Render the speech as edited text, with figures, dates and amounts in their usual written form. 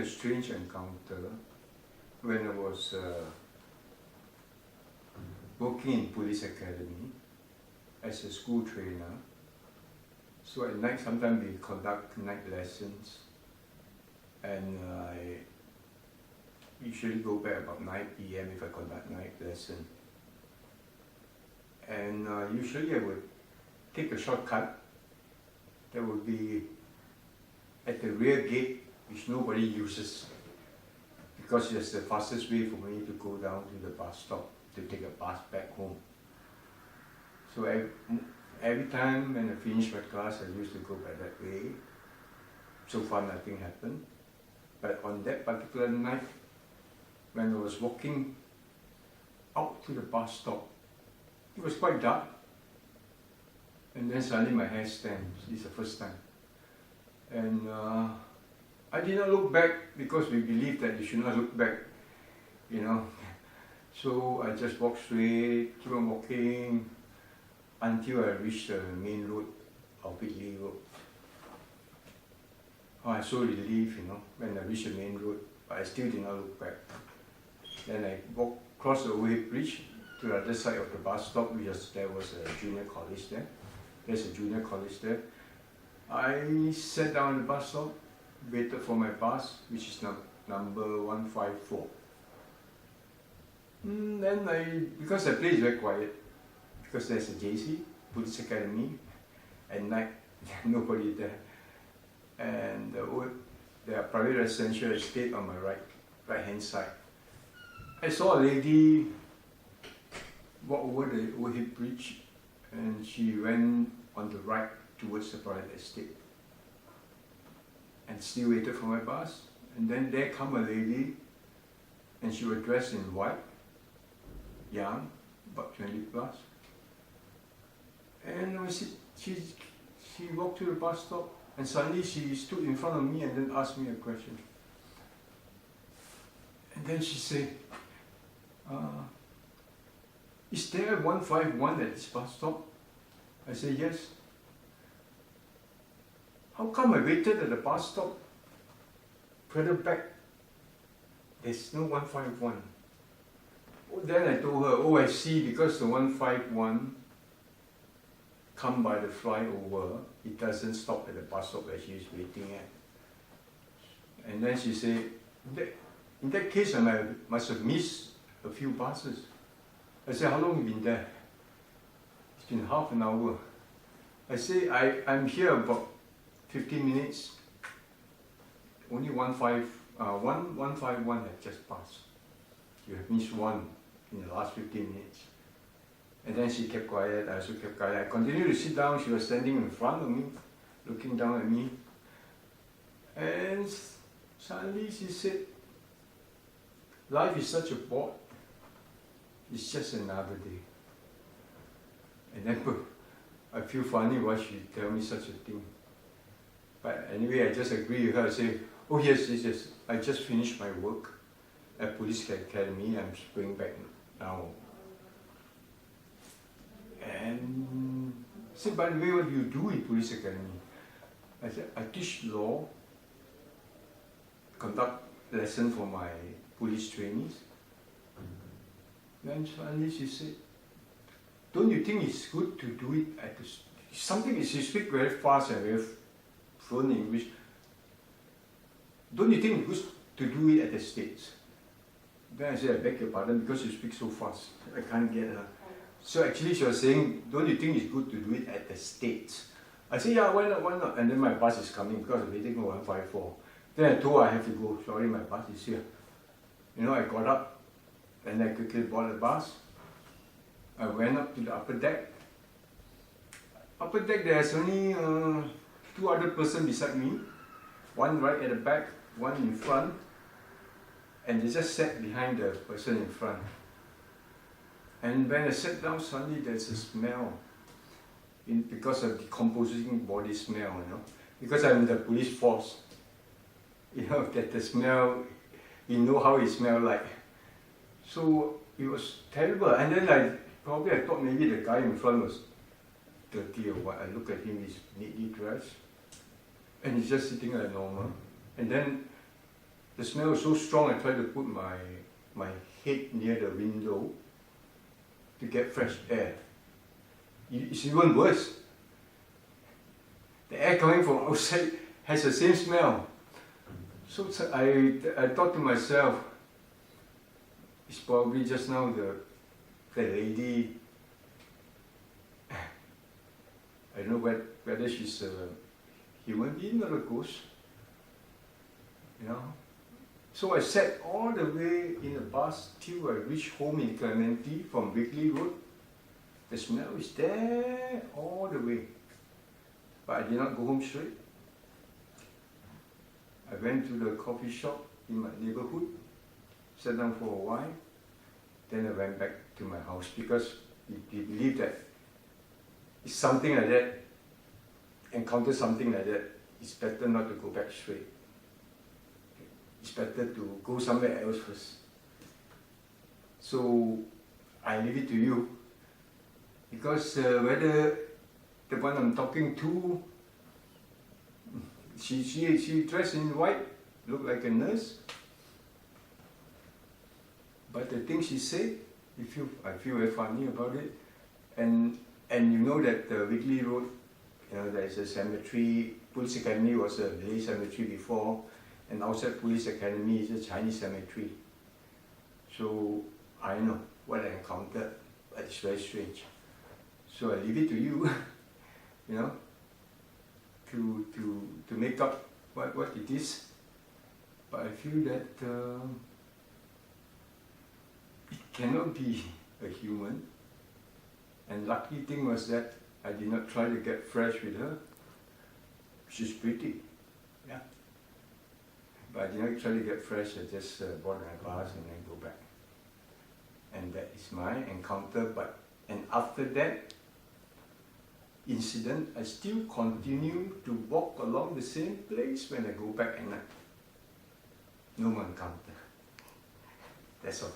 strange encounter when I was working in police academy as a school trainer. So at night, sometimes we conduct night lessons, and I usually go back about 9 p.m. if I conduct night lesson. And usually I would take a shortcut that would be at the rear gate, which nobody uses, because it's the fastest way for me to go down to the bus stop to take a bus back home. So every time when I finish my class, I used to go by that way. So far nothing happened. But on that particular night, when I was walking out to the bus stop, it was quite dark. And then suddenly my hair stands. This is the first time. And I did not look back because we believe that you should not look back, you know. So I just walked straight, keep on walking until I reached the main road of Whitley Road. Oh, I was so relieved, you know, when I reached the main road, but I still did not look back. Then I walked across the overhead bridge to the other side of the bus stop, because there was a junior college there. There's a junior college there. I sat down at the bus stop, waited for my bus, which is number 154. Then because the place is very quiet, because there's a JC, Police Academy, at night, nobody there. And there are private residential estate on my right hand side. I saw a lady walk over the overhead bridge, and she went on the right towards the private estate, and still waited for my bus. And then there come a lady, and she was dressed in white, young, about 20 plus. And she walked to the bus stop, and suddenly she stood in front of me and then asked me a question. And then she said, is there 151 at this bus stop? I said, yes. How come I waited at the bus stop? Further back, there's no 151. Then I told her, oh, I see, because the 151 come by the flyover, it doesn't stop at the bus stop where she is waiting at. And then she said, in that case, I must have missed a few buses. I said, how long have you been there? It's been half an hour. I say, I'm here about 15 minutes. Only 151 had just passed. You have missed one in the last 15 minutes. And then she kept quiet, I also kept quiet. I continued to sit down. She was standing in front of me, looking down at me. And suddenly she said, life is such a bore. It's just another day. And then I feel funny why she tell me such a thing. But anyway, I just agree with her. I say, oh yes, I just finished my work at Police Academy. I'm going back now. And I said, by the way, what do you do in Police Academy? I said, I teach law, conduct lessons for my police trainees. Then suddenly she said, don't you think it's good to do it at the... Something is, she speaks very fast and very fluent English. Don't you think it's good to do it at the States? Then I said, I beg your pardon, because you speak so fast. I can't get her. So actually she was saying, don't you think it's good to do it at the States? I said, yeah, why not? And then my bus is coming because I'm waiting for 154. Then I told her I have to go. Sorry, my bus is here. You know, I got up and I quickly boarded the bus. I went up to the upper deck. Upper deck, there's only two other persons beside me. One right at the back, one in front. And they just sat behind the person in front. And when I sat down, suddenly there's a smell. Because of decomposing body smell, you know. Because I'm in the police force. You know, that the smell, you know how it smells like. So it was terrible. And then I thought maybe the guy in front was dirty or what. I look at him, he's neatly dressed. And he's just sitting like normal. And then the smell was so strong, I tried to put my head near the window to get fresh air. It's even worse. The air coming from outside has the same smell. So I thought to myself, it's probably just now the lady, I don't know whether she's a human being or a ghost. You know? So I sat all the way in the bus till I reached home in Clementi from Wickley Road. The smell is there all the way. But I did not go home straight. I went to the coffee shop in my neighborhood, sat down for a while, then I went back to my house because we believe that if something like that, encounter something like that, it's better not to go back straight. It's better to go somewhere else first. So I leave it to you, because whether the one I'm talking to, she dressed in white, looked like a nurse, but the things she said, I feel very funny about it. And you know that Wickley Road, you know, there is a cemetery. Police Academy was a Malay cemetery before, and outside Police Academy is a Chinese cemetery. So I know what I encountered, but it's very strange. So I leave it to you, you know, to make up what it is. But I feel that it cannot be a human. And lucky thing was that I did not try to get fresh with her. She's pretty, yeah. But I did not try to get fresh. I just bought my glass and then go back. And that is my encounter. And after that incident, I still continue to walk along the same place when I go back at night. No more encounter. That's all.